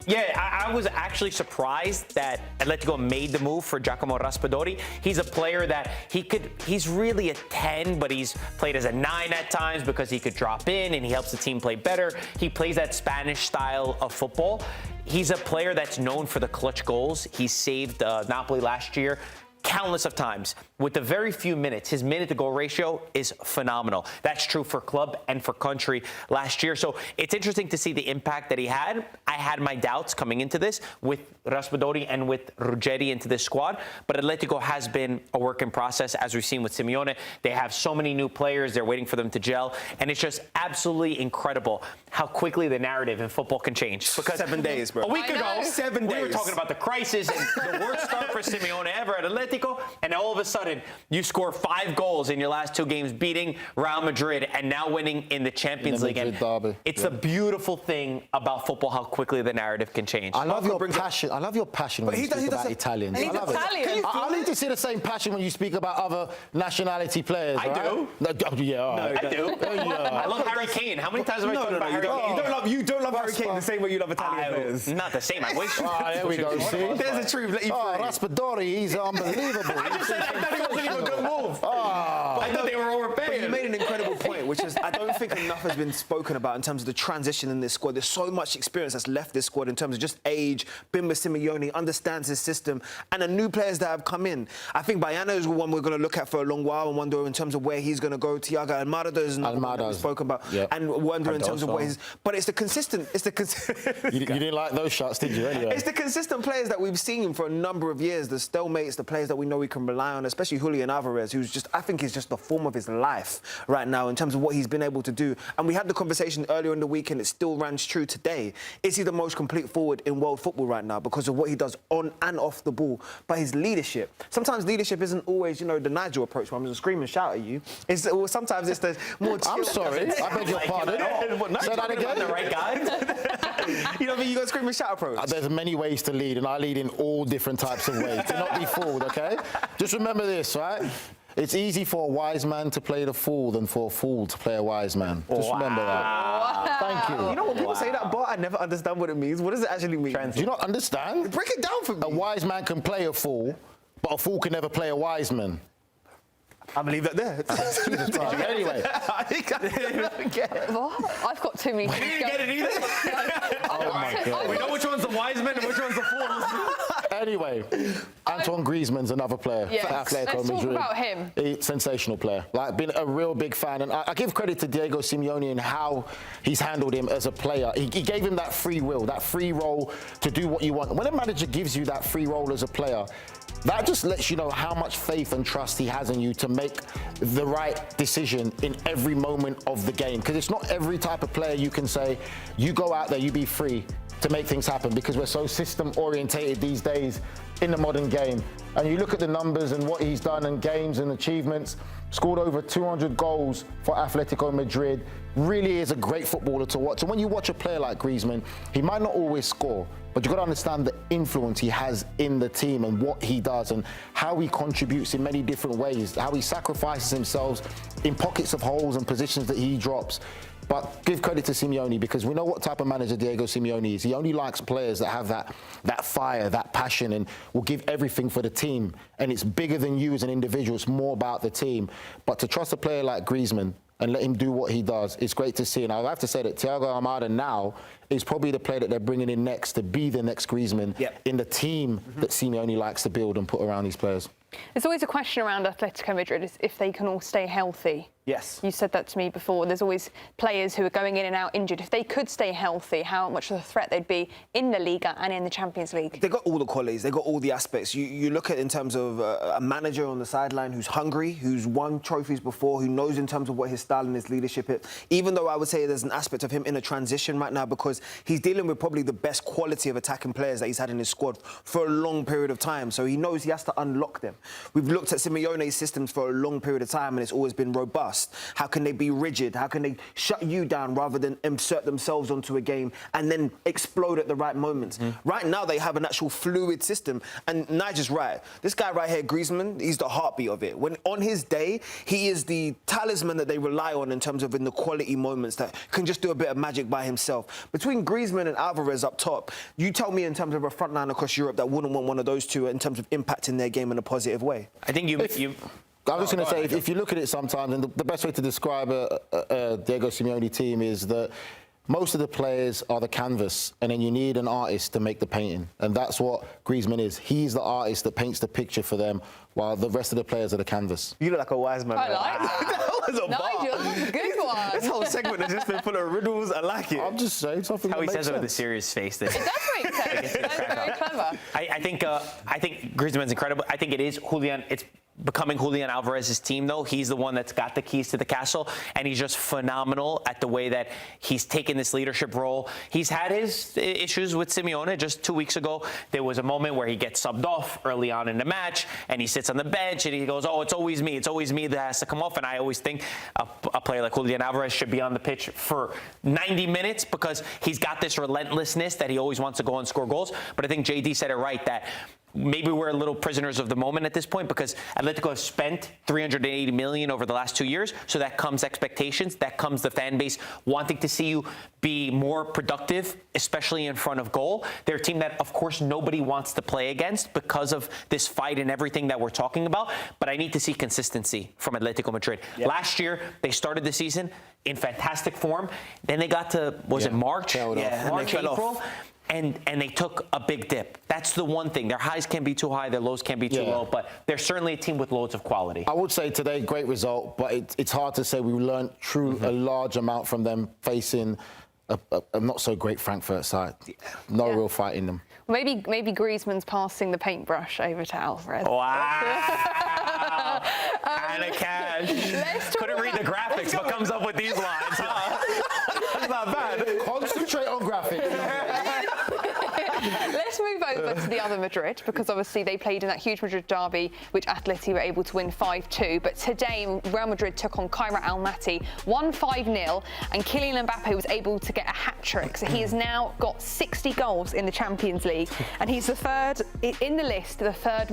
Yeah, I was actually surprised that Atletico made the move for Giacomo Raspadori. He's a player that he's really a 10, but he's played as a 9 at times because he could drop in and he helps the team play better. He plays that Spanish style of football. He's a player that's known for the clutch goals. He saved Napoli last year countless of times. With the very few minutes, his minute-to-goal ratio is phenomenal. That's true for club and for country last year. So it's interesting to see the impact that he had. I had my doubts coming into this with Raspadori and with Ruggeri into this squad, but Atletico has been a work in process, as we've seen with Simeone. They have so many new players. They're waiting for them to gel, and it's just absolutely incredible how quickly the narrative in football can change. Because 7 days, bro. A week ago, 7 days. We were talking about the crisis and the worst start for Simeone ever at Atletico, and all of a sudden, you score 5 goals in your last 2 games, beating Real Madrid and now winning in the Champions League. And it's a beautiful thing about football, how quickly the narrative can change. I love your passion. I love your passion when you speak about Italians. And he's Italian. I need to see the same passion when you speak about other nationality players. I do. No, yeah, all right. I do. I love Harry Kane. How many times have I talked about Harry Kane? You don't love Harry Kane the same way you love Italian players. Not the same. I wish. There we go. See? There's a truth. Raspadori, he's unbelievable. I just said I thought he wasn't even a good move. I thought they were overpaying. But you made an incredible point, which is I don't think enough has been spoken about in terms of the transition in this squad. There's so much experience that's left this squad in terms of just age. Been with Simeone, understands his system, and the new players that have come in. I think Baiano is one we're going to look at for a long while and wonder in terms of where he's going to go. Thiago Almada is another one that we've spoken about, and wonder in terms of where he's. But it's the consistent. You didn't like those shots, did you? Anyway, it's the consistent players that we've seen for a number of years. The stalemates, the players that we know we can rely on, especially Julian Alvarez, who's just, I think, is just the form of his life right now in terms of what he's been able to do. And we had the conversation earlier in the week, and it still runs true today. Is he the most complete forward in world football right now because of what he does on and off the ball? But his leadership. Sometimes leadership isn't always, the Nigel approach where I'm going to scream and shout at you. Sometimes it's the more chill. I'm sorry. I beg your pardon. Say that again. The right guy. You know what I mean? You got to scream and shout approach. There's many ways to lead, and I lead in all different types of ways. Do not be fooled, okay? Just remember this, right? It's easy for a wise man to play the fool than for a fool to play a wise man. Just remember that. Wow. Thank you. You know when people say that, but I never understand what it means. What does it actually mean? Do you not understand? Break it down for me. A wise man can play a fool, but a fool can never play a wise man. I'm going to leave that there. Anyway. I think I didn't get it. What? I've got too many things. You didn't get it either? Oh, my God. We know which one's the wise man and which one's the fool. Anyway, Antoine Griezmann's another player for Atletico Madrid. Let's talk about him. Sensational player. Like, been a real big fan. And I give credit to Diego Simeone and how he's handled him as a player. He gave him that free will, that free role to do what you want. When a manager gives you that free role as a player, that just lets you know how much faith and trust he has in you to make the right decision in every moment of the game. Because it's not every type of player you can say, you go out there, you be free to make things happen, because we're so system orientated these days in the modern game. And you look at the numbers and what he's done in games and achievements, scored over 200 goals for Atletico Madrid, really is a great footballer to watch. And when you watch a player like Griezmann, he might not always score, but you've got to understand the influence he has in the team and what he does and how he contributes in many different ways, how he sacrifices himself in pockets of holes and positions that he drops. But give credit to Simeone, because we know what type of manager Diego Simeone is. He only likes players that have that fire, that passion, and will give everything for the team. And it's bigger than you as an individual. It's more about the team. But to trust a player like Griezmann and let him do what he does, it's great to see. And I have to say that Thiago Almada now is probably the player that they're bringing in next to be the next Griezmann in the team that Simeone likes to build and put around these players. There's always a question around Atletico Madrid is if they can all stay healthy. Yes. You said that to me before. There's always players who are going in and out injured. If they could stay healthy, how much of a threat they'd be in the Liga and in the Champions League? They got all the qualities. They got all the aspects. You look at in terms of a manager on the sideline who's hungry, who's won trophies before, who knows in terms of what his style and his leadership is. Even though I would say there's an aspect of him in a transition right now because he's dealing with probably the best quality of attacking players that he's had in his squad for a long period of time. So he knows he has to unlock them. We've looked at Simeone's systems for a long period of time and it's always been robust. adjust? How can they be rigid? How can they shut you down rather than insert themselves onto a game and then explode at the right moments? Right now, they have an actual fluid system. And Nigel's right. This guy right here, Griezmann, he's the heartbeat of it. When on his day, he is the talisman that they rely on in terms of in the quality moments that can just do a bit of magic by himself. Between Griezmann and Alvarez up top, you tell me in terms of a front line across Europe that wouldn't want one of those two in terms of impacting their game in a positive way. I think you I was just going to say, if you look at it sometimes, and the best way to describe a Diego Simeone team is that most of the players are the canvas, and then you need an artist to make the painting. And that's what Griezmann is. He's the artist that paints the picture for them, while the rest of the players are the canvas. You look like a wise man. I like that. That was a bar. Nigel, that's a good one. This whole segment has just been full of riddles. I like it. I'm just saying something how that he makes says it with a sense. serious face. It does make sense. That's very clever. I think Griezmann's incredible. I think it is Julian. It's becoming Julian Alvarez's team, though. He's the one that's got the keys to the castle, and he's just phenomenal at the way that he's taken this leadership role. He's had his issues with Simeone. Just 2 weeks ago, there was a moment where he gets subbed off early on in the match, and he sits on the bench, and he goes, "Oh, it's always me. It's always me that has to come off." And I always think a player like Julian Alvarez should be on the pitch for 90 minutes because he's got this relentlessness that he always wants to go and score goals. But I think Jaydee said it right, that maybe we're a little prisoners of the moment at this point because Atletico has spent 380 million over the last 2 years. So that comes expectations. That comes the fan base wanting to see you be more productive, especially in front of goal. They're a team that, of course, nobody wants to play against because of this fight and everything that we're talking about. But I need to see consistency from Atletico Madrid. Yep. Last year, they started the season in fantastic form. Then they got to, was it March? March, April. And they took a big dip. That's the one thing. Their highs can be too high, their lows can be too low, but they're certainly a team with loads of quality. I would say today, great result, but it's hard to say we learned a large amount from them facing a not so great Frankfurt side. No real fight in them. Maybe Griezmann's passing the paintbrush over to Alvarez. Wow. Hannah Cash. Couldn't read the graphics, but comes up with these lines. That's not bad. Concentrate on graphics. Let's move over to the other Madrid, because obviously they played in that huge Madrid derby, which Atleti were able to win 5-2. But today, Real Madrid took on Kairat Almaty, won 5-0, and Kylian Mbappe was able to get a hat-trick. So he has now got 60 goals in the Champions League, and he's the third in the list, the third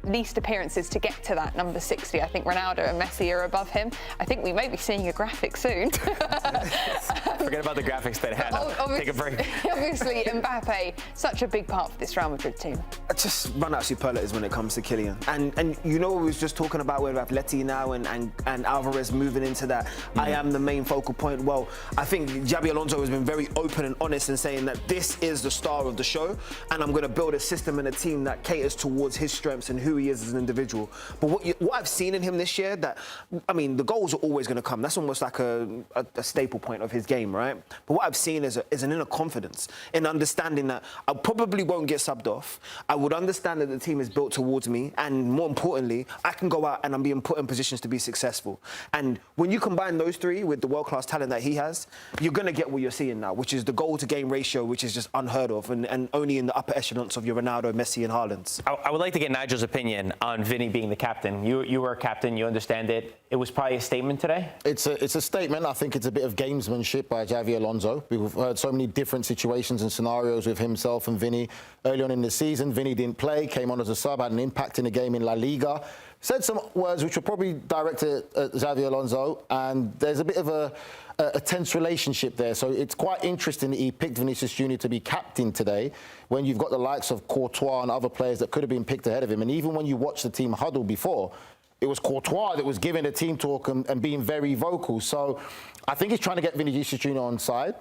least appearances to get to that number 60. I think Ronaldo and Messi are above him. I think we may be seeing a graphic soon. Forget about the graphics, but Hannah, take a break. Obviously, Mbappe, such a big part for this Real Madrid team. I just run out superlatives when it comes to Kylian. And you know what we was just talking about with Atleti now and Alvarez moving into that, I am the main focal point. Well, I think Xabi Alonso has been very open and honest in saying that this is the star of the show, and I'm going to build a system and a team that caters towards his strengths and who he is as an individual. But what I've seen in him this year, the goals are always going to come. That's almost like a staple point of his game, right? But what I've seen is an inner confidence in understanding that I probably won't get subbed off. I would understand that the team is built towards me, and more importantly, I can go out and I'm being put in positions to be successful. And when you combine those three with the world-class talent that he has, you're going to get what you're seeing now, which is the goal-to-game ratio, which is just unheard of, and only in the upper echelons of your Ronaldo, Messi, and Haalands. I would like to get Nigel's opinion on Vini being the captain. You were a captain, you understand it. It was probably a statement today? It's a statement. I think it's a bit of gamesmanship by Xabi Alonso. We've heard so many different situations and scenarios with himself and Vini early on in the season. Vini didn't play, came on as a sub, had an impact in the game in La Liga. Said some words which were probably directed at Xabi Alonso, and there's a bit of a tense relationship there. So it's quite interesting that he picked Vinicius Jr. to be captain today when you've got the likes of Courtois and other players that could have been picked ahead of him. And even when you watch the team huddle before, it was Courtois that was giving the team talk and being very vocal. So I think he's trying to get Vinicius Jr. on side.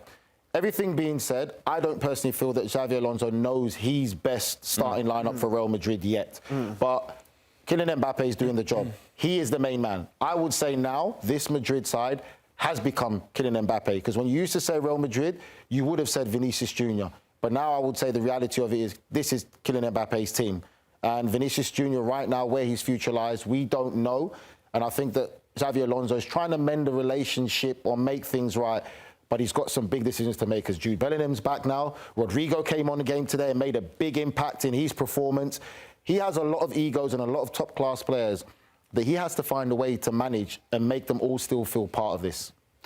Everything being said, I don't personally feel that Xabi Alonso knows his best starting lineup for Real Madrid yet. But Kylian Mbappe is doing the job. He is the main man. I would say now this Madrid side has become Kylian Mbappe, because when you used to say Real Madrid, you would have said Vinicius Jr. But now I would say the reality of it is this is Kylian Mbappe's team. And Vinicius Jr. right now, where his future lies, we don't know. And I think that Xabi Alonso is trying to mend the relationship or make things right. But he's got some big decisions to make, as Jude Bellingham's back now. Rodrigo came on the game today and made a big impact in his performance. He has a lot of egos and a lot of top-class players. that he has to find a way to manage and make them all still feel part of this.